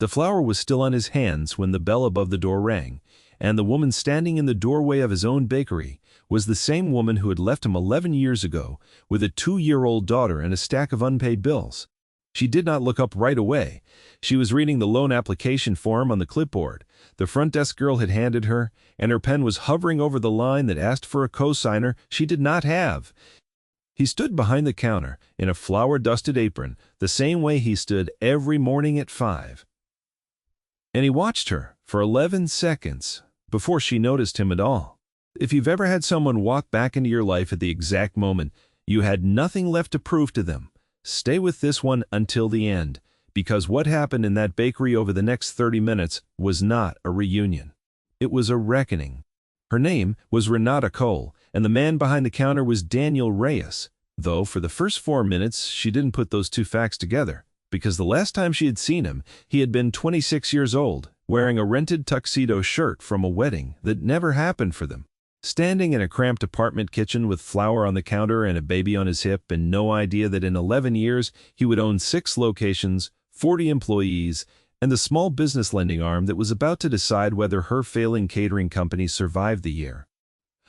The flour was still on his hands when the bell above the door rang, and the woman standing in the doorway of his own bakery was the same woman who had left him 11 years ago with a 2-year-old daughter and a stack of unpaid bills. She did not look up right away. She was reading the loan application form on the clipboard the front desk girl had handed her, and her pen was hovering over the line that asked for a cosigner she did not have. He stood behind the counter in a flour-dusted apron, the same way he stood every morning at 5. And he watched her for 11 seconds before she noticed him at all. If you've ever had someone walk back into your life at the exact moment you had nothing left to prove to them, stay with this one until the end, because what happened in that bakery over the next 30 minutes was not a reunion. It was a reckoning. Her name was Renata Cole, and the man behind the counter was Daniel Reyes, though for the first 4 minutes she didn't put those two facts together, because the last time she had seen him, he had been 26 years old, wearing a rented tuxedo shirt from a wedding that never happened for them. Standing in a cramped apartment kitchen with flour on the counter and a baby on his hip and no idea that in 11 years he would own 6 locations, 40 employees, and the small business lending arm that was about to decide whether her failing catering company survived the year.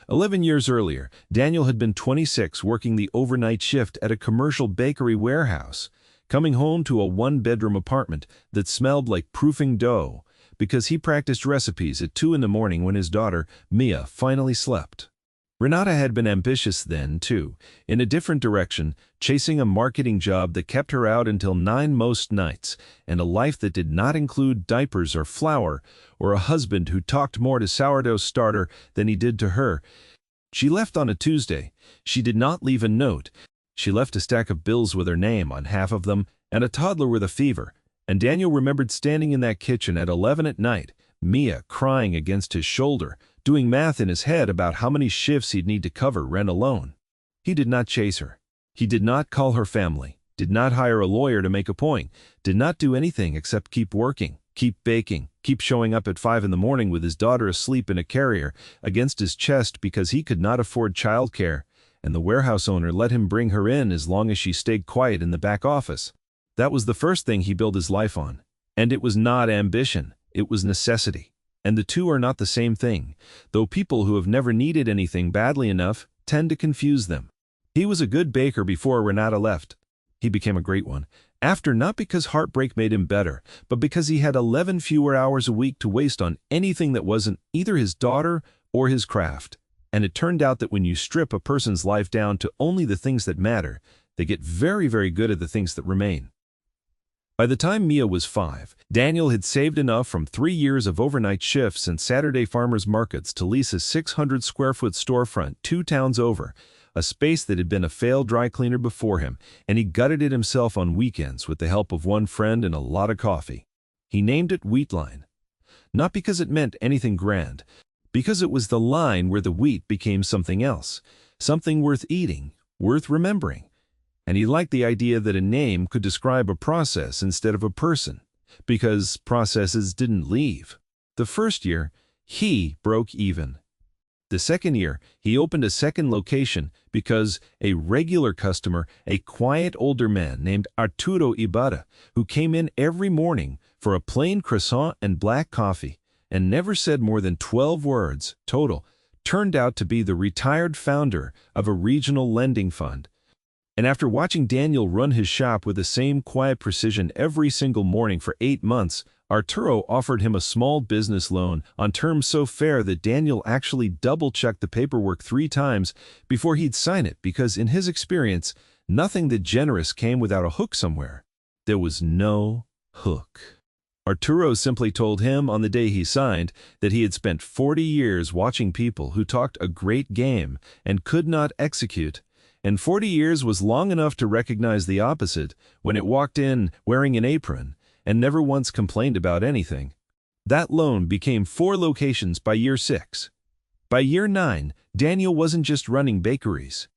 11 years earlier, Daniel had been 26 working the overnight shift at a commercial bakery warehouse, coming home to a 1-bedroom apartment that smelled like proofing dough, because he practiced recipes at 2 in the morning when his daughter, Mia, finally slept. Renata had been ambitious then, too, in a different direction, chasing a marketing job that kept her out until 9 most nights, and a life that did not include diapers or flour, or a husband who talked more to sourdough starter than he did to her. She left on a Tuesday. She did not leave a note. She left a stack of bills with her name on half of them and a toddler with a fever. And Daniel remembered standing in that kitchen at 11 at night, Mia crying against his shoulder, doing math in his head about how many shifts he'd need to cover rent alone. He did not chase her. He did not call her family, did not hire a lawyer to make a point, did not do anything except keep working, keep baking, keep showing up at 5 in the morning with his daughter asleep in a carrier against his chest because he could not afford childcare, and the warehouse owner let him bring her in as long as she stayed quiet in the back office. That was the first thing he built his life on. And it was not ambition, it was necessity. And the two are not the same thing, though people who have never needed anything badly enough tend to confuse them. He was a good baker before Renata left. He became a great one, after, not because heartbreak made him better, but because he had 11 fewer hours a week to waste on anything that wasn't either his daughter or his craft. And it turned out that when you strip a person's life down to only the things that matter, they get very, very good at the things that remain. By the time Mia was 5, Daniel had saved enough from 3 years of overnight shifts and Saturday farmers markets to lease a 600-square-foot storefront 2 towns over, a space that had been a failed dry cleaner before him, and he gutted it himself on weekends with the help of one friend and a lot of coffee. He named it Wheatline. Not because it meant anything grand, because it was the line where the wheat became something else, something worth eating, worth remembering. And he liked the idea that a name could describe a process instead of a person, because processes didn't leave. The first year, he broke even. The second year, he opened a second location because a regular customer, a quiet older man named Arturo Ibarra, who came in every morning for a plain croissant and black coffee, and never said more than 12 words total, turned out to be the retired founder of a regional lending fund. And after watching Daniel run his shop with the same quiet precision every single morning for 8 months, Arturo offered him a small business loan on terms so fair that Daniel actually double-checked the paperwork 3 times before he'd sign it because, in his experience, nothing that generous came without a hook somewhere. There was no hook. Arturo simply told him on the day he signed that he had spent 40 years watching people who talked a great game and could not execute. And 40 years was long enough to recognize the opposite when it walked in wearing an apron and never once complained about anything. That loan became 4 locations by year 6. By year 9, Daniel wasn't just running bakeries.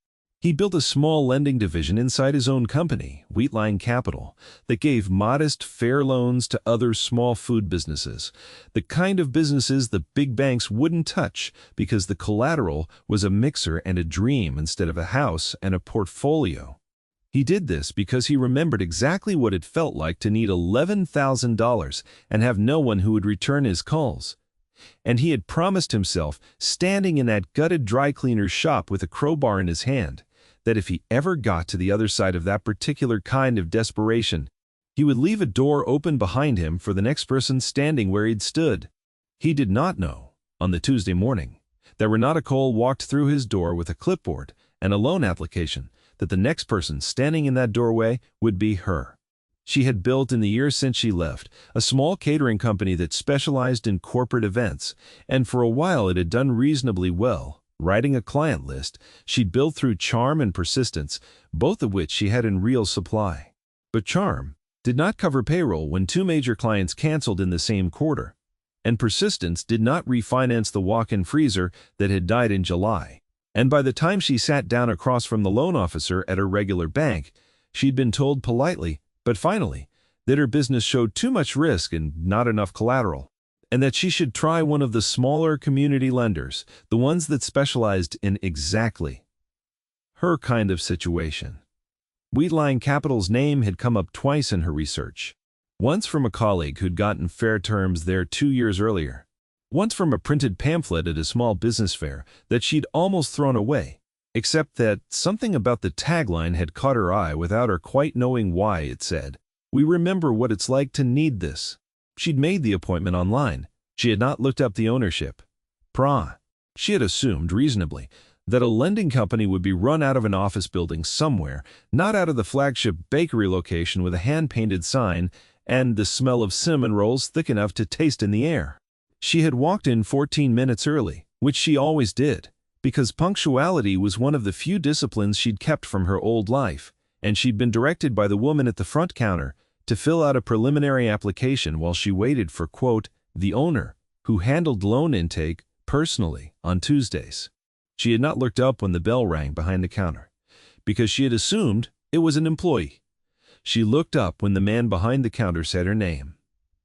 He built a small lending division inside his own company, Wheatline Capital, that gave modest, fair loans to other small food businesses, the kind of businesses the big banks wouldn't touch because the collateral was a mixer and a dream instead of a house and a portfolio. He did this because he remembered exactly what it felt like to need $11,000 and have no one who would return his calls. And he had promised himself, standing in that gutted dry cleaner's shop with a crowbar in his hand, that if he ever got to the other side of that particular kind of desperation, he would leave a door open behind him for the next person standing where he'd stood. He did not know, on the Tuesday morning, that Renata Cole walked through his door with a clipboard and a loan application, that the next person standing in that doorway would be her. She had built in the years since she left a small catering company that specialized in corporate events, and for a while it had done reasonably well. Writing a client list, she'd built through charm and persistence, both of which she had in real supply. But charm did not cover payroll when two major clients canceled in the same quarter, and persistence did not refinance the walk-in freezer that had died in July. And by the time she sat down across from the loan officer at her regular bank, she'd been told politely, but finally, that her business showed too much risk and not enough collateral, and that she should try one of the smaller community lenders, the ones that specialized in exactly her kind of situation. Wheatline Capital's name had come up twice in her research. Once from a colleague who'd gotten fair terms there 2 years earlier. Once from a printed pamphlet at a small business fair that she'd almost thrown away, except that something about the tagline had caught her eye without her quite knowing why. It said, "We remember what it's like to need this." She'd made the appointment online. She had not looked up the ownership. She had assumed, reasonably, that a lending company would be run out of an office building somewhere, not out of the flagship bakery location with a hand-painted sign and the smell of cinnamon rolls thick enough to taste in the air. She had walked in 14 minutes early, which she always did, because punctuality was one of the few disciplines she'd kept from her old life, and she'd been directed by the woman at the front counter to fill out a preliminary application while she waited for, quote, the owner, who handled loan intake personally on Tuesdays. She had not looked up when the bell rang behind the counter, because she had assumed it was an employee. She looked up when the man behind the counter said her name.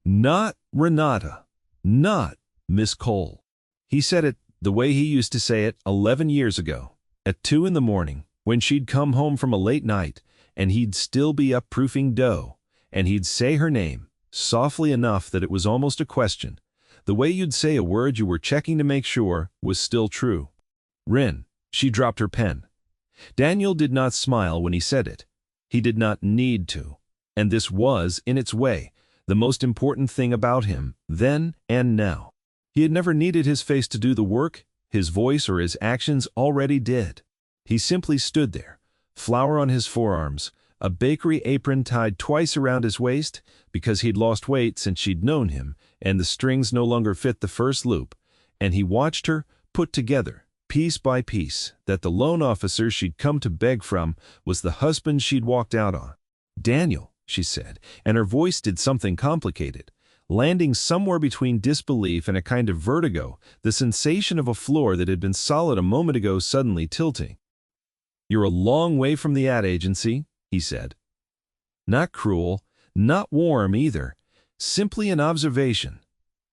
Not Renata. Not Miss Cole. He said it the way he used to say it 11 years ago, at 2 in the morning, when she'd come home from a late night, and he'd still be up proofing dough, and he'd say her name, softly enough that it was almost a question. The way you'd say a word you were checking to make sure was still true. Rin. She dropped her pen. Daniel did not smile when he said it. He did not need to. And this was, in its way, the most important thing about him, then and now. He had never needed his face to do the work. His voice or his actions already did. He simply stood there, flour on his forearms, a bakery apron tied twice around his waist, because he'd lost weight since she'd known him, and the strings no longer fit the first loop, and he watched her put together, piece by piece, that the loan officer she'd come to beg from was the husband she'd walked out on. Daniel, she said, and her voice did something complicated, landing somewhere between disbelief and a kind of vertigo, the sensation of a floor that had been solid a moment ago suddenly tilting. You're a long way from the ad agency, he said. Not cruel, not warm either, simply an observation.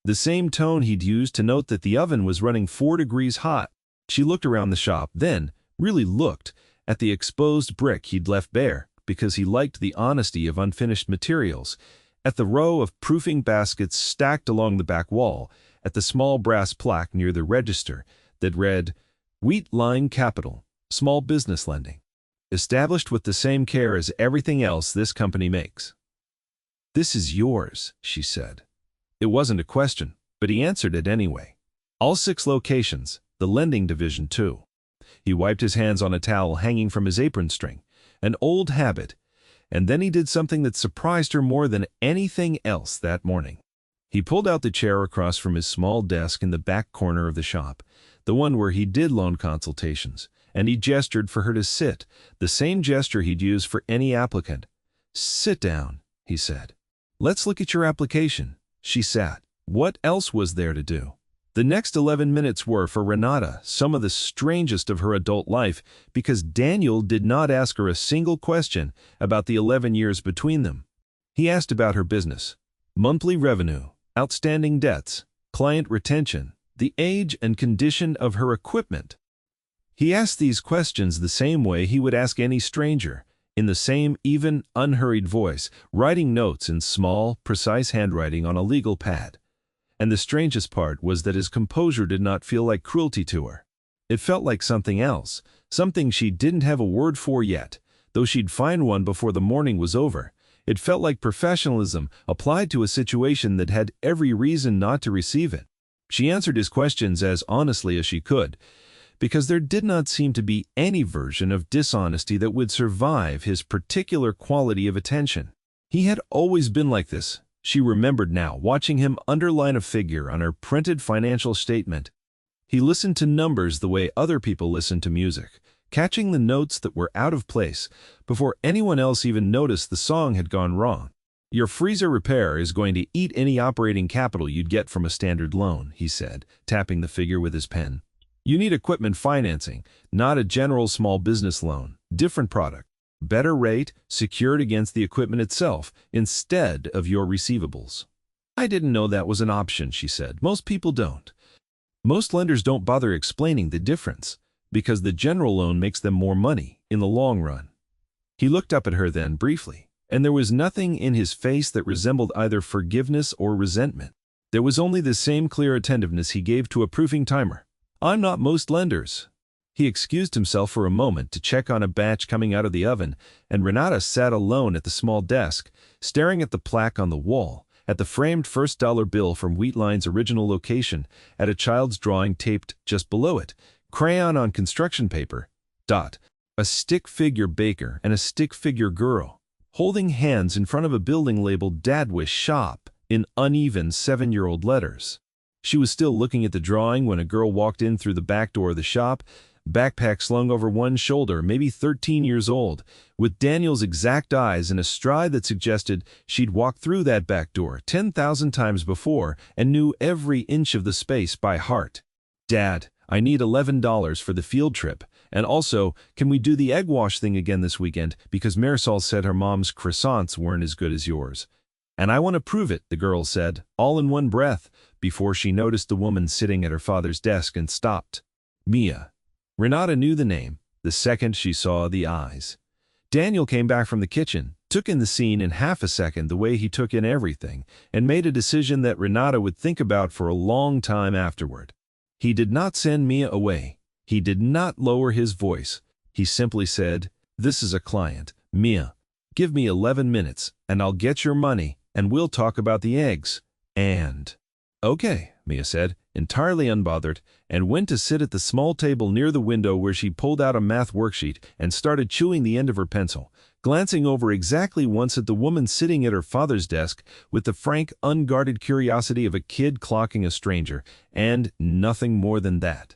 The same tone he'd used to note that the oven was running 4 degrees hot. She looked around the shop, then, really looked, at the exposed brick he'd left bare, because he liked the honesty of unfinished materials, at the row of proofing baskets stacked along the back wall, at the small brass plaque near the register that read, Wheatline Capital, Small Business Lending, established with the same care as everything else this company makes. This is yours, she said. It wasn't a question, but he answered it anyway. All 6 locations, the lending division too. He wiped his hands on a towel hanging from his apron string, an old habit, and then he did something that surprised her more than anything else that morning. He pulled out the chair across from his small desk in the back corner of the shop, the one where he did loan consultations, and he gestured for her to sit, the same gesture he'd use for any applicant. Sit down, he said. Let's look at your application. She sat. What else was there to do? The next 11 minutes were, for Renata, some of the strangest of her adult life, because Daniel did not ask her a single question about the 11 years between them. He asked about her business, monthly revenue, outstanding debts, client retention, the age and condition of her equipment. He asked these questions the same way he would ask any stranger, in the same even, unhurried voice, writing notes in small, precise handwriting on a legal pad. And the strangest part was that his composure did not feel like cruelty to her. It felt like something else, something she didn't have a word for yet, though she'd find one before the morning was over. It felt like professionalism applied to a situation that had every reason not to receive it. She answered his questions as honestly as she could, because there did not seem to be any version of dishonesty that would survive his particular quality of attention. He had always been like this, she remembered now, watching him underline a figure on her printed financial statement. He listened to numbers the way other people listen to music, catching the notes that were out of place before anyone else even noticed the song had gone wrong. Your freezer repair is going to eat any operating capital you'd get from a standard loan, he said, tapping the figure with his pen. You need equipment financing, not a general small business loan. Different product. Better rate, secured against the equipment itself, instead of your receivables. I didn't know that was an option, she said. Most people don't. Most lenders don't bother explaining the difference, because the general loan makes them more money in the long run. He looked up at her then, briefly, and there was nothing in his face that resembled either forgiveness or resentment. There was only the same clear attentiveness he gave to a proofing timer. I'm not most lenders. He excused himself for a moment to check on a batch coming out of the oven, and Renata sat alone at the small desk, staring at the plaque on the wall, at the framed $1 bill from Wheatline's original location, at a child's drawing taped just below it, crayon on construction paper, a stick figure baker and a stick figure girl, holding hands in front of a building labeled Dadwish Shop in uneven 7-year-old letters. She was still looking at the drawing when a girl walked in through the back door of the shop, backpack slung over one shoulder, maybe 13 years old, with Daniel's exact eyes and a stride that suggested she'd walked through that back door 10,000 times before and knew every inch of the space by heart. Dad, I need $11 for the field trip, and also, can we do the egg wash thing again this weekend, because Marisol said her mom's croissants weren't as good as yours. And I want to prove it, the girl said, all in one breath, before she noticed the woman sitting at her father's desk and stopped. Mia. Renata knew the name, the second she saw the eyes. Daniel came back from the kitchen, took in the scene in half a second the way he took in everything, and made a decision that Renata would think about for a long time afterward. He did not send Mia away. He did not lower his voice. He simply said, "This is a client. Mia, give me 11 minutes, and I'll get your money, and we'll talk about the eggs. And..." "Okay," Mia said, entirely unbothered, and went to sit at the small table near the window where she pulled out a math worksheet and started chewing the end of her pencil, glancing over exactly once at the woman sitting at her father's desk with the frank, unguarded curiosity of a kid clocking a stranger, and nothing more than that.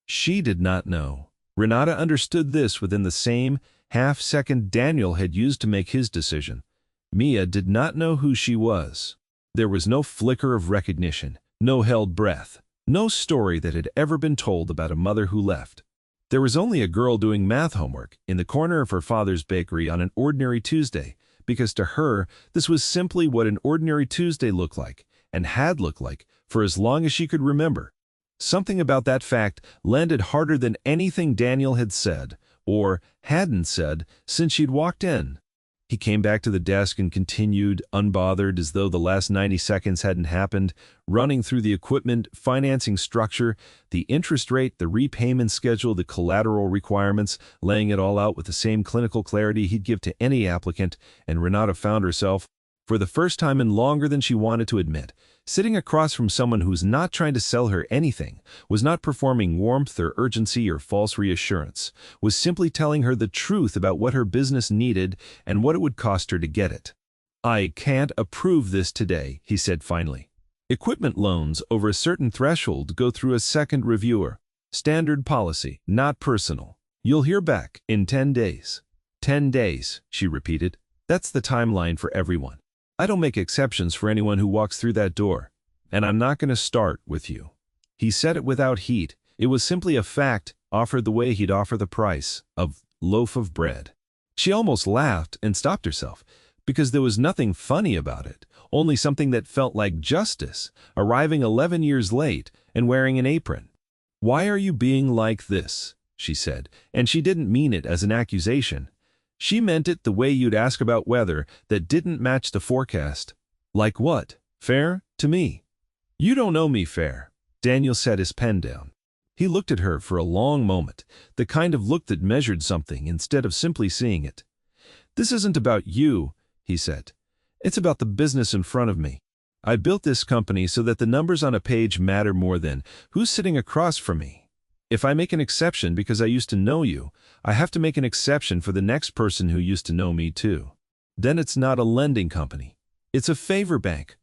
She did not know. Renata understood this within the same half-second Daniel had used to make his decision. Mia did not know who she was. There was no flicker of recognition, no held breath, no story that had ever been told about a mother who left. There was only a girl doing math homework in the corner of her father's bakery on an ordinary Tuesday, because to her this was simply what an ordinary Tuesday looked like, and had looked like, for as long as she could remember. Something about that fact landed harder than anything Daniel had said, or hadn't said, since she'd walked in. He came back to the desk and continued, unbothered, as though the last 90 seconds hadn't happened, running through the equipment, financing structure, the interest rate, the repayment schedule, the collateral requirements, laying it all out with the same clinical clarity he'd give to any applicant, and Renata found herself, for the first time in longer than she wanted to admit, sitting across from someone who was not trying to sell her anything, was not performing warmth or urgency or false reassurance, was simply telling her the truth about what her business needed and what it would cost her to get it. "I can't approve this today," he said finally. "Equipment loans over a certain threshold go through a second reviewer. Standard policy, not personal. You'll hear back in 10 days. 10 days, she repeated. That's the timeline for everyone. I don't make exceptions for anyone who walks through that door, and I'm not going to start with you." He said it without heat. It was simply a fact, offered the way he'd offer the price of loaf of bread. She almost laughed and stopped herself, because there was nothing funny about it, only something that felt like justice, arriving 11 years late and wearing an apron. "Why are you being like this?" she said, and she didn't mean it as an accusation. She meant it the way you'd ask about weather that didn't match the forecast. Like what? Fair? To me. You don't know me fair. Daniel set his pen down. He looked at her for a long moment, the kind of look that measured something instead of simply seeing it. This isn't about you, he said. It's about the business in front of me. I built this company so that the numbers on a page matter more than who's sitting across from me. If I make an exception because I used to know you, I have to make an exception for the next person who used to know me too. Then it's not a lending company. It's a favor bank.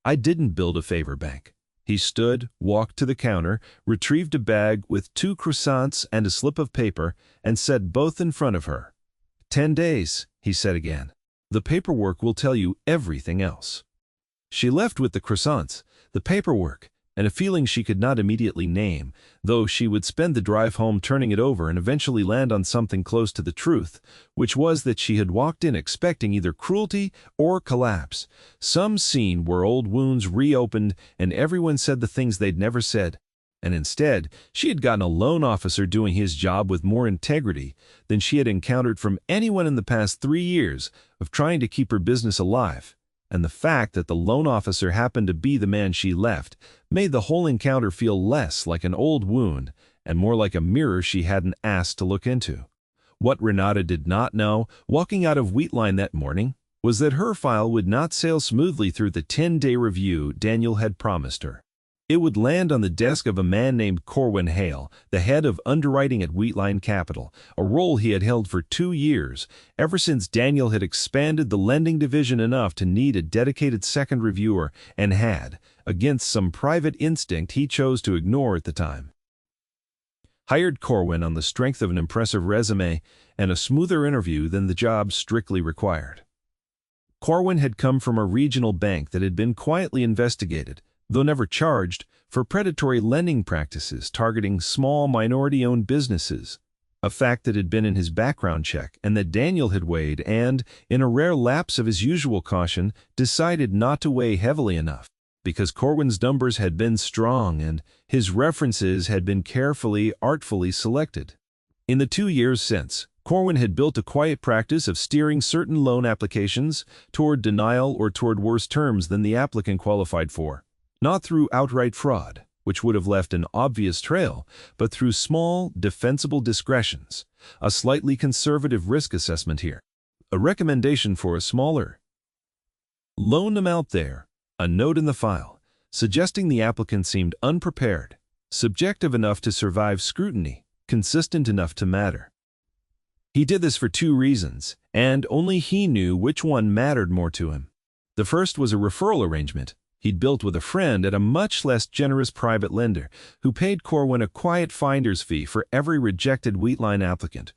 I didn't build a favor bank. He stood, walked to the counter, retrieved a bag with 2 croissants and a slip of paper, and set both in front of her. 10 days, he said again. The paperwork will tell you everything else. She left with the croissants, the paperwork, and a feeling she could not immediately name, though she would spend the drive home turning it over and eventually land on something close to the truth, which was that she had walked in expecting either cruelty or collapse, some scene where old wounds reopened and everyone said the things they'd never said. And instead, she had gotten a loan officer doing his job with more integrity than she had encountered from anyone in the past 3 years of trying to keep her business alive. And the fact that the loan officer happened to be the man she left made the whole encounter feel less like an old wound and more like a mirror she hadn't asked to look into. What Renata did not know, walking out of Wheatline that morning, was that her file would not sail smoothly through the 10-day review Daniel had promised her. It would land on the desk of a man named Corwin Hale, the head of underwriting at Wheatline Capital, a role he had held for 2 years, ever since Daniel had expanded the lending division enough to need a dedicated second reviewer and had, against some private instinct he chose to ignore at the time, hired Corwin on the strength of an impressive resume and a smoother interview than the job strictly required. Corwin had come from a regional bank that had been quietly investigated, though never charged, for predatory lending practices targeting small minority-owned businesses, a fact that had been in his background check and that Daniel had weighed and, in a rare lapse of his usual caution, decided not to weigh heavily enough, because Corwin's numbers had been strong and his references had been carefully, artfully selected. In the 2 years since, Corwin had built a quiet practice of steering certain loan applications toward denial or toward worse terms than the applicant qualified for. Not through outright fraud, which would have left an obvious trail, but through small, defensible discretions, a slightly conservative risk assessment here, a recommendation for a smaller loan amount there, a note in the file, suggesting the applicant seemed unprepared, subjective enough to survive scrutiny, consistent enough to matter. He did this for 2 reasons, and only he knew which one mattered more to him. The first was a referral arrangement he'd built with a friend at a much less generous private lender who paid Corwin a quiet finder's fee for every rejected Wheatline applicant,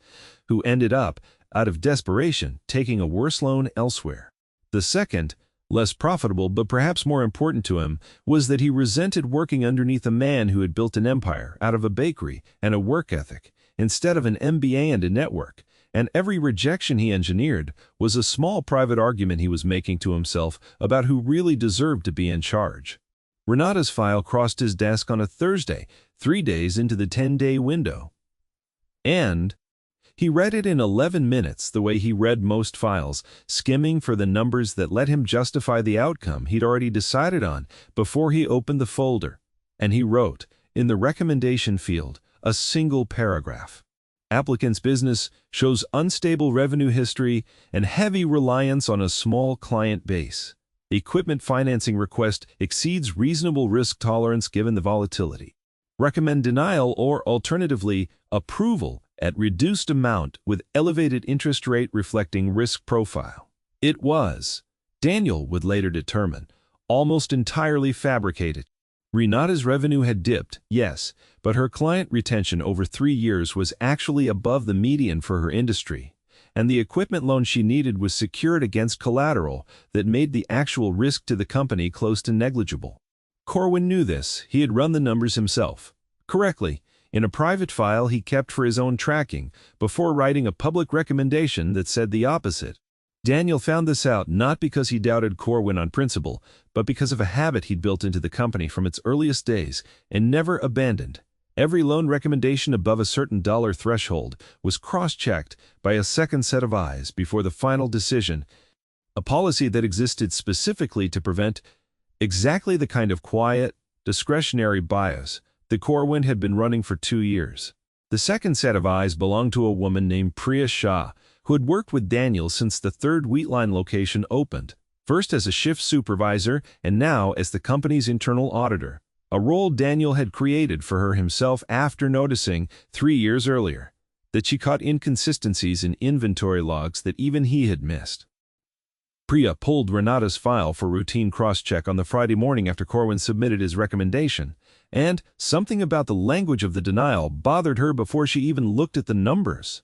who ended up, out of desperation, taking a worse loan elsewhere. The second, less profitable but perhaps more important to him, was that he resented working underneath a man who had built an empire out of a bakery and a work ethic, instead of an MBA and a network, and every rejection he engineered was a small private argument he was making to himself about who really deserved to be in charge. Renata's file crossed his desk on a Thursday, 3 days into the 10-day window. And he read it in 11 minutes the way he read most files, skimming for the numbers that let him justify the outcome he'd already decided on before he opened the folder. And he wrote, in the recommendation field, a single paragraph. Applicant's business shows unstable revenue history and heavy reliance on a small client base. Equipment financing request exceeds reasonable risk tolerance given the volatility. Recommend denial or, alternatively, approval at reduced amount with elevated interest rate reflecting risk profile. It was, Daniel would later determine, almost entirely fabricated. Renata's revenue had dipped, yes, but her client retention over 3 years was actually above the median for her industry, and the equipment loan she needed was secured against collateral that made the actual risk to the company close to negligible. Corwin knew this. He had run the numbers himself, correctly, in a private file he kept for his own tracking, before writing a public recommendation that said the opposite. Daniel found this out not because he doubted Corwin on principle, but because of a habit he'd built into the company from its earliest days and never abandoned, Every loan recommendation above a certain dollar threshold was cross-checked by a second set of eyes before the final decision, a policy that existed specifically to prevent exactly the kind of quiet, discretionary bias that Corwin had been running for 2 years. The second set of eyes belonged to a woman named Priya Shah, who had worked with Daniel since the third Wheatline location opened, first as a shift supervisor and now as the company's internal auditor, a role Daniel had created for her himself after noticing 3 years earlier that she caught inconsistencies in inventory logs that even he had missed. Priya pulled Renata's file for routine cross-check on the Friday morning after Corwin submitted his recommendation, and something about the language of the denial bothered her before she even looked at the numbers.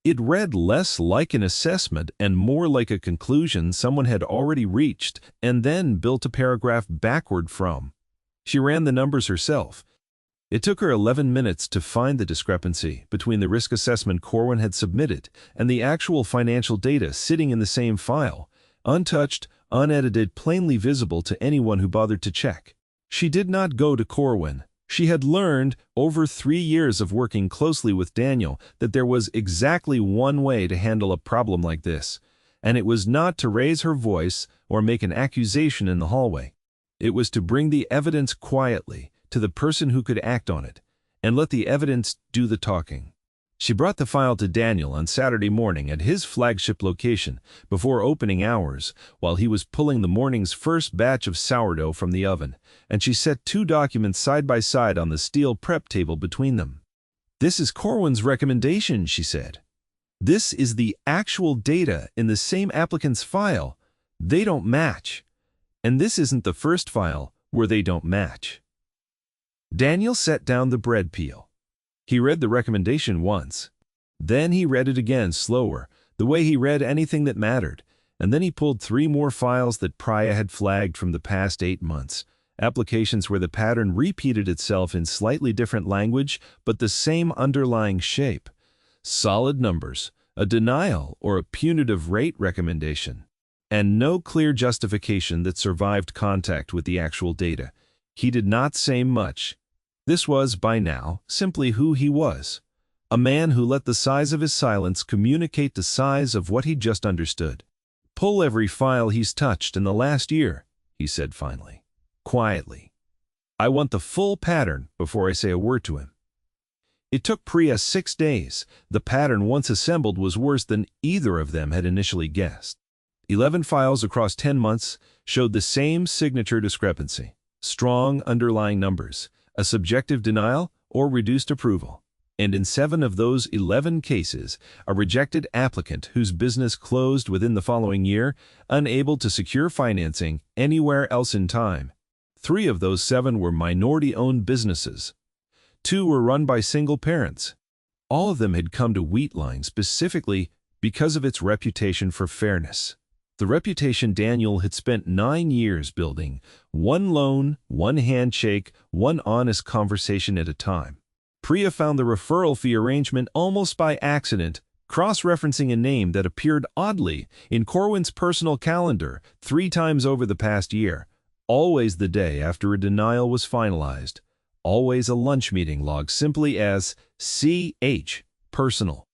It read less like an assessment and more like a conclusion someone had already reached and then built a paragraph backward from. She ran the numbers herself. It took her 11 minutes to find the discrepancy between the risk assessment Corwin had submitted and the actual financial data sitting in the same file, untouched, unedited, plainly visible to anyone who bothered to check. She did not go to Corwin. She had learned, over 3 years of working closely with Daniel, that there was exactly one way to handle a problem like this, and it was not to raise her voice or make an accusation in the hallway. It was to bring the evidence quietly to the person who could act on it, and let the evidence do the talking. She brought the file to Daniel on Saturday morning at his flagship location before opening hours while he was pulling the morning's first batch of sourdough from the oven, and she set 2 documents side by side on the steel prep table between them. "This is Corwin's recommendation," she said. "This is the actual data in the same applicant's file. They don't match. And this isn't the first file where they don't match." Daniel set down the bread peel. He read the recommendation once. Then he read it again slower, the way he read anything that mattered, and then he pulled 3 more files that Priya had flagged from the past 8 months, applications where the pattern repeated itself in slightly different language but the same underlying shape. Solid numbers, a denial or a punitive rate recommendation, and no clear justification that survived contact with the actual data. He did not say much. This was, by now, simply who he was. A man who let the size of his silence communicate the size of what he just understood. "Pull every file he's touched in the last year," he said finally, quietly. "I want the full pattern before I say a word to him." It took Priya 6 days. The pattern once assembled was worse than either of them had initially guessed. 11 files across 10 months showed the same signature discrepancy. Strong underlying numbers, a subjective denial, or reduced approval. And in 7 of those 11 cases, a rejected applicant whose business closed within the following year, unable to secure financing anywhere else in time. 3 of those 7 were minority-owned businesses. 2 were run by single parents. All of them had come to Wheatline specifically because of its reputation for fairness. The reputation Daniel had spent 9 years building, 1 loan, 1 handshake, 1 honest conversation at a time. Priya found the referral fee arrangement almost by accident, cross-referencing a name that appeared oddly in Corwin's personal calendar 3 times over the past year, always the day after a denial was finalized, always a lunch meeting logged simply as CH, personal.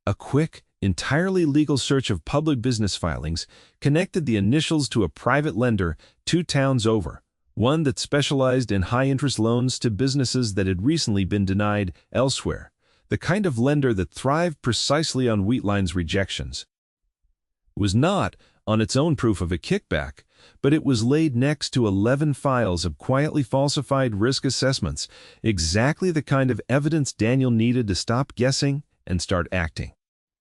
A quick, entirely legal search of public business filings connected the initials to a private lender 2 towns over, one that specialized in high-interest loans to businesses that had recently been denied elsewhere, the kind of lender that thrived precisely on Wheatline's rejections. It was not, on its own, proof of a kickback, but it was laid next to 11 files of quietly falsified risk assessments, exactly the kind of evidence Daniel needed to stop guessing and start acting.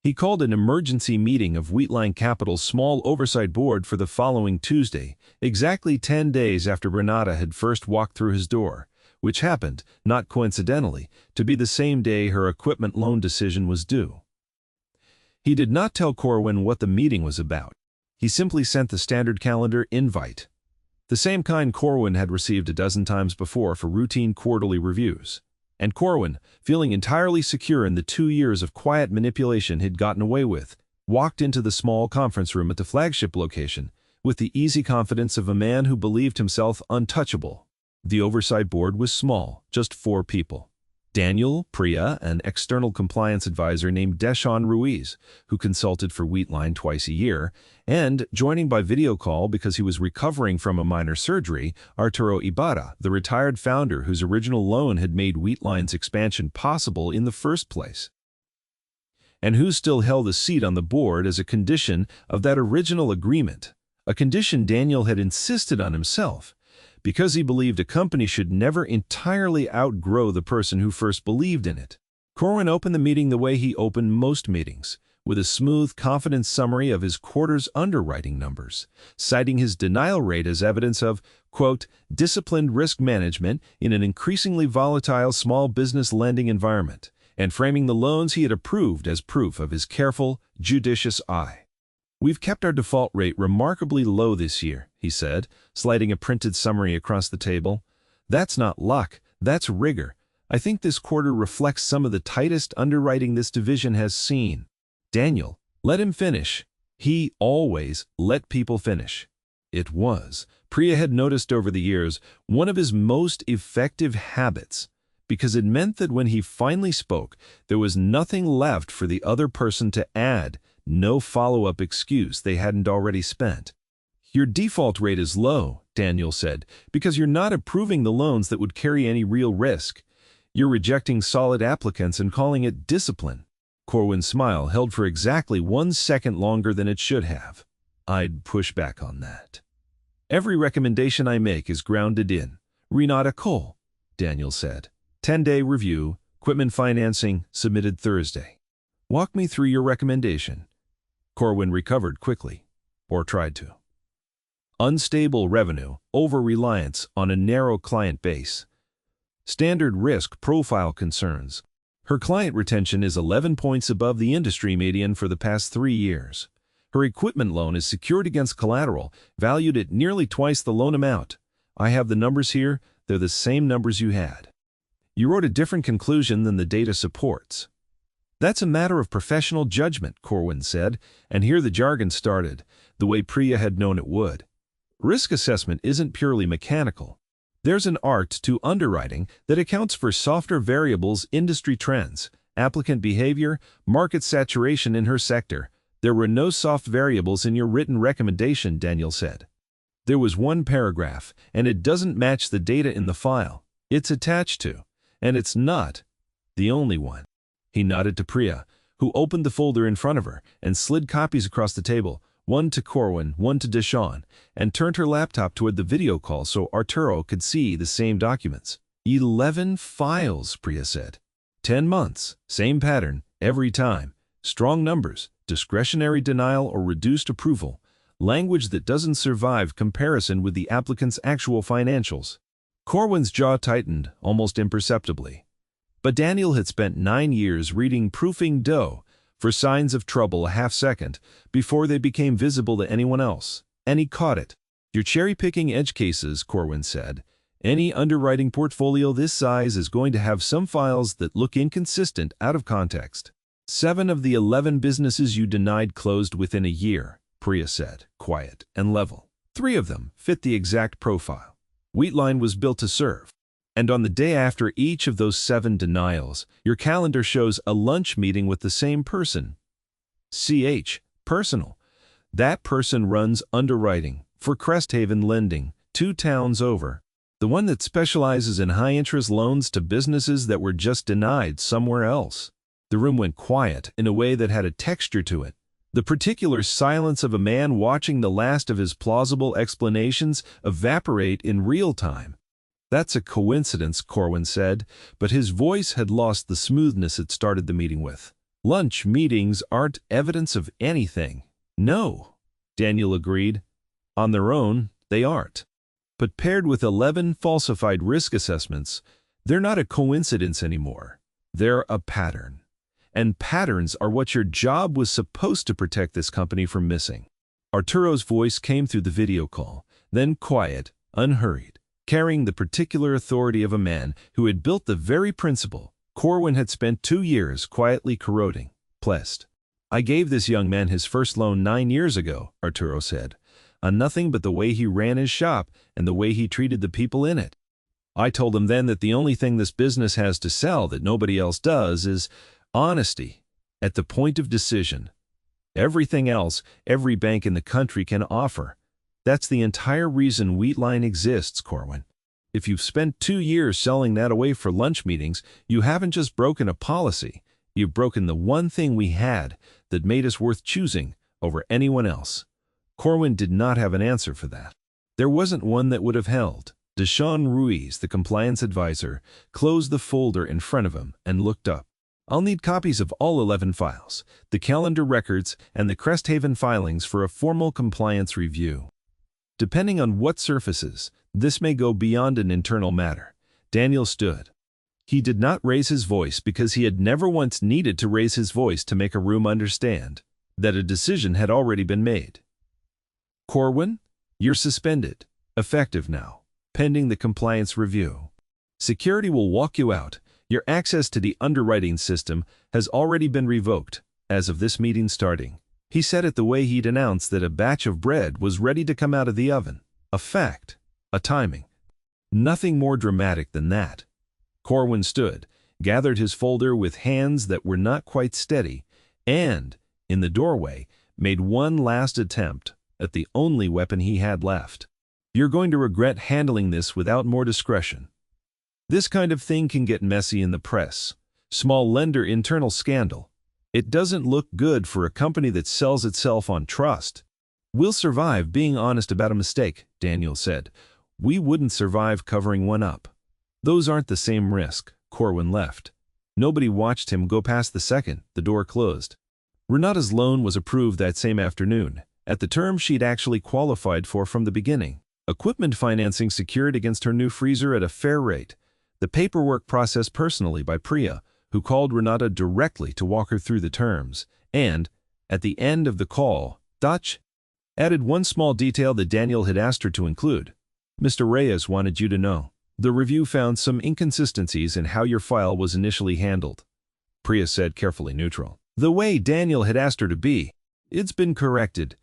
He called an emergency meeting of Wheatline Capital's small oversight board for the following Tuesday, exactly 10 days after Renata had first walked through his door, which happened, not coincidentally, to be the same day her equipment loan decision was due. He did not tell Corwin what the meeting was about. He simply sent the standard calendar invite, the same kind Corwin had received a dozen times before for routine quarterly reviews. And Corwin, feeling entirely secure in the 2 years of quiet manipulation he'd gotten away with, walked into the small conference room at the flagship location with the easy confidence of a man who believed himself untouchable. The oversight board was small, just 4 people. Daniel, Priya, an external compliance advisor named Deshaun Ruiz, who consulted for Wheatline twice a year, and, joining by video call because he was recovering from a minor surgery, Arturo Ibarra, the retired founder whose original loan had made Wheatline's expansion possible in the first place, and who still held a seat on the board as a condition of that original agreement, a condition Daniel had insisted on himself, because he believed a company should never entirely outgrow the person who first believed in it. Corwin opened the meeting the way he opened most meetings, with a smooth, confident summary of his quarter's underwriting numbers, citing his denial rate as evidence of, quote, disciplined risk management in an increasingly volatile small business lending environment, and framing the loans he had approved as proof of his careful, judicious eye. We've kept our default rate remarkably low this year, he said, sliding a printed summary across the table. That's not luck, that's rigor. I think this quarter reflects some of the tightest underwriting this division has seen. Daniel, let him finish. He always let people finish. It was, Priya had noticed over the years, one of his most effective habits, because it meant that when he finally spoke, there was nothing left for the other person to add, no follow-up excuse they hadn't already spent. Your default rate is low, Daniel said, because you're not approving the loans that would carry any real risk. You're rejecting solid applicants and calling it discipline. Corwin's smile held for exactly 1 second longer than it should have. I'd push back on that. Every recommendation I make is grounded in Renata Cole, Daniel said. 10-day review, equipment financing, submitted Thursday. Walk me through your recommendation. Corwin recovered quickly, or tried to. Unstable revenue, over-reliance on a narrow client base. Standard risk profile concerns. Her client retention is 11 points above the industry median for the past 3 years. Her equipment loan is secured against collateral, valued at nearly twice the loan amount. I have the numbers here, they're the same numbers you had. You wrote a different conclusion than the data supports. That's a matter of professional judgment, Corwin said, and here the jargon started, the way Priya had known it would. Risk assessment isn't purely mechanical. There's an art to underwriting that accounts for softer variables, industry trends, applicant behavior, market saturation in her sector. There were no soft variables in your written recommendation, Daniel said. There was one paragraph, and it doesn't match the data in the file. It's attached to, and it's not the only one. He nodded to Priya, who opened the folder in front of her and slid copies across the table, one to Corwin, one to Deshaun, and turned her laptop toward the video call so Arturo could see the same documents. 11 files, Priya said. 10 months, same pattern, every time. Strong numbers, discretionary denial or reduced approval, language that doesn't survive comparison with the applicant's actual financials. Corwin's jaw tightened, almost imperceptibly. But Daniel had spent 9 years reading proofing dough for signs of trouble a half-second before they became visible to anyone else, and he caught it. You're cherry-picking edge cases, Corwin said. Any underwriting portfolio this size is going to have some files that look inconsistent out of context. 7 of the 11 businesses you denied closed within a year, Priya said, quiet and level. 3 of them fit the exact profile. Wheatline was built to serve. And on the day after each of those 7 denials, your calendar shows a lunch meeting with the same person. Personal. That person runs underwriting for Cresthaven Lending, 2 towns over. The one that specializes in high-interest loans to businesses that were just denied somewhere else. The room went quiet in a way that had a texture to it. The particular silence of a man watching the last of his plausible explanations evaporate in real time. That's a coincidence, Corwin said, but his voice had lost the smoothness it started the meeting with. Lunch meetings aren't evidence of anything. No, Daniel agreed. On their own, they aren't. But paired with 11 falsified risk assessments, they're not a coincidence anymore. They're a pattern. And patterns are what your job was supposed to protect this company from missing. Arturo's voice came through the video call, then quiet, unhurried, carrying the particular authority of a man who had built the very principle Corwin had spent 2 years quietly corroding. Plessed. I gave this young man his first loan 9 years ago, Arturo said, on nothing but the way he ran his shop and the way he treated the people in it. I told him then that the only thing this business has to sell that nobody else does is honesty at the point of decision. Everything else every bank in the country can offer. That's the entire reason Wheatline exists, Corwin. If you've spent 2 years selling that away for lunch meetings, you haven't just broken a policy, you've broken the one thing we had that made us worth choosing over anyone else. Corwin did not have an answer for that. There wasn't one that would have held. Deshaun Ruiz, the compliance advisor, closed the folder in front of him and looked up. I'll need copies of all 11 files, the calendar records, and the Cresthaven filings for a formal compliance review. Depending on what surfaces, this may go beyond an internal matter. Daniel stood. He did not raise his voice because he had never once needed to raise his voice to make a room understand that a decision had already been made. Corwin, you're suspended, effective now, pending the compliance review. Security will walk you out. Your access to the underwriting system has already been revoked as of this meeting starting. He said it the way he'd announced that a batch of bread was ready to come out of the oven. A fact, a timing. Nothing more dramatic than that. Corwin stood, gathered his folder with hands that were not quite steady, and, in the doorway, made one last attempt at the only weapon he had left. You're going to regret handling this without more discretion. This kind of thing can get messy in the press. Small lender internal scandal. It doesn't look good for a company that sells itself on trust. We'll survive being honest about a mistake, Daniel said. We wouldn't survive covering one up. Those aren't the same risk. Corwin left. Nobody watched him go past the second the door closed. Renata's loan was approved that same afternoon, at the term she'd actually qualified for from the beginning. Equipment financing secured against her new freezer at a fair rate. The paperwork processed personally by Priya, who called Renata directly to walk her through the terms, and, at the end of the call, Dutch added one small detail that Daniel had asked her to include. Mr. Reyes wanted you to know. The review found some inconsistencies in how your file was initially handled. Priya said, carefully neutral. The way Daniel had asked her to be. It's been corrected.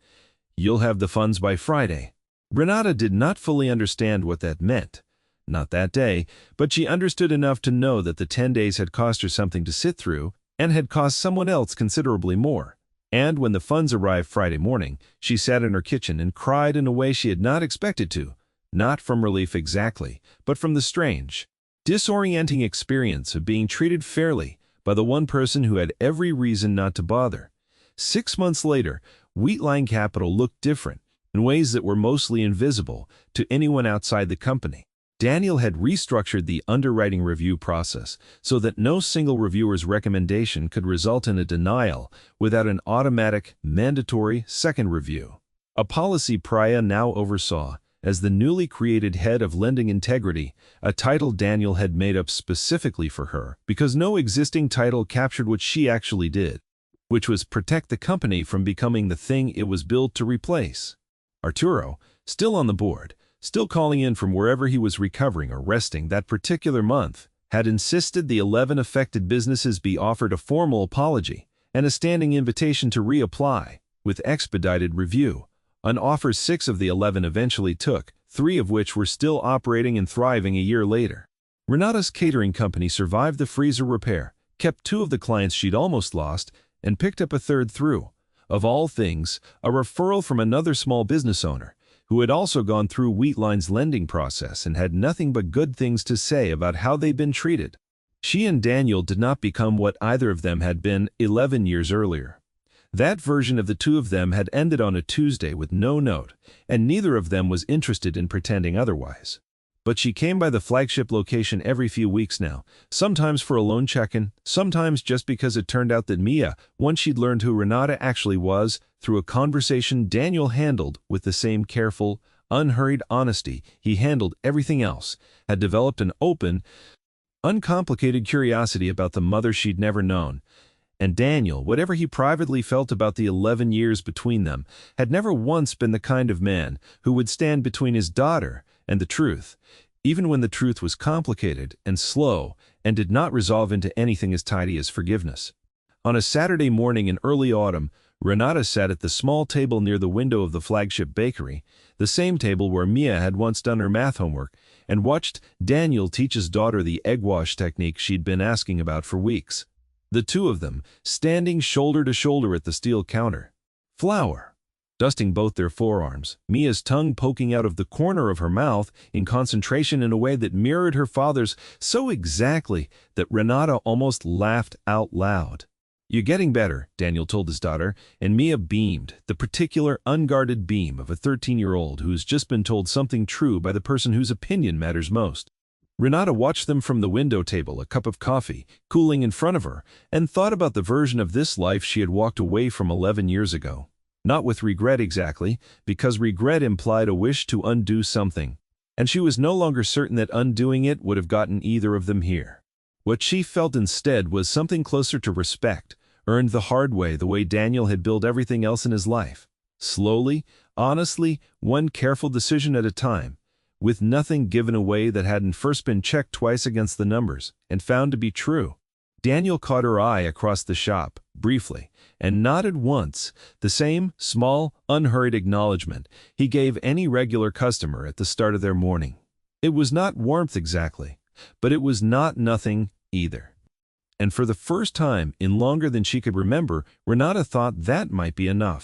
You'll have the funds by Friday. Renata did not fully understand what that meant. Not that day, but she understood enough to know that the 10 days had cost her something to sit through and had cost someone else considerably more. And when the funds arrived Friday morning, she sat in her kitchen and cried in a way she had not expected to, not from relief exactly, but from the strange, disorienting experience of being treated fairly by the one person who had every reason not to bother. 6 months later, Wheatline Capital looked different in ways that were mostly invisible to anyone outside the company. Daniel had restructured the underwriting review process so that no single reviewer's recommendation could result in a denial without an automatic, mandatory second review. A policy Priya now oversaw as the newly created head of lending integrity, a title Daniel had made up specifically for her because no existing title captured what she actually did, which was protect the company from becoming the thing it was built to replace. Arturo, still on the board, still calling in from wherever he was recovering or resting that particular month, had insisted the 11 affected businesses be offered a formal apology and a standing invitation to reapply, with expedited review. An offer 6 of the 11 eventually took, 3 of which were still operating and thriving a year later. Renata's catering company survived the freezer repair, kept 2 of the clients she'd almost lost, and picked up a third through, of all things, a referral from another small business owner, who had also gone through Wheatline's lending process and had nothing but good things to say about how they'd been treated. She and Daniel did not become what either of them had been 11 years earlier. That version of the two of them had ended on a Tuesday with no note, and neither of them was interested in pretending otherwise. But she came by the flagship location every few weeks now, sometimes for a loan check-in, sometimes just because it turned out that Mia, once she'd learned who Renata actually was, through a conversation Daniel handled with the same careful, unhurried honesty he handled everything else, had developed an open, uncomplicated curiosity about the mother she'd never known. And Daniel, whatever he privately felt about the 11 years between them, had never once been the kind of man who would stand between his daughter and the truth, even when the truth was complicated and slow and did not resolve into anything as tidy as forgiveness. On a Saturday morning in early autumn, Renata sat at the small table near the window of the flagship bakery, the same table where Mia had once done her math homework, and watched Daniel teach his daughter the egg wash technique she'd been asking about for weeks. The two of them, standing shoulder to shoulder at the steel counter. Flour. Dusting both their forearms, Mia's tongue poking out of the corner of her mouth in concentration in a way that mirrored her father's so exactly that Renata almost laughed out loud. "You're getting better," Daniel told his daughter, and Mia beamed, the particular unguarded beam of a 13-year-old who's just been told something true by the person whose opinion matters most. Renata watched them from the window table, a cup of coffee, cooling in front of her, and thought about the version of this life she had walked away from 11 years ago. Not with regret exactly, because regret implied a wish to undo something, and she was no longer certain that undoing it would have gotten either of them here. What she felt instead was something closer to respect, earned the hard way, the way Daniel had built everything else in his life. Slowly, honestly, one careful decision at a time, with nothing given away that hadn't first been checked twice against the numbers and found to be true. Daniel caught her eye across the shop, briefly, and nodded once, the same small, unhurried acknowledgement he gave any regular customer at the start of their morning. It was not warmth exactly, but it was not nothing either. And for the first time in longer than she could remember, Renata thought that might be enough.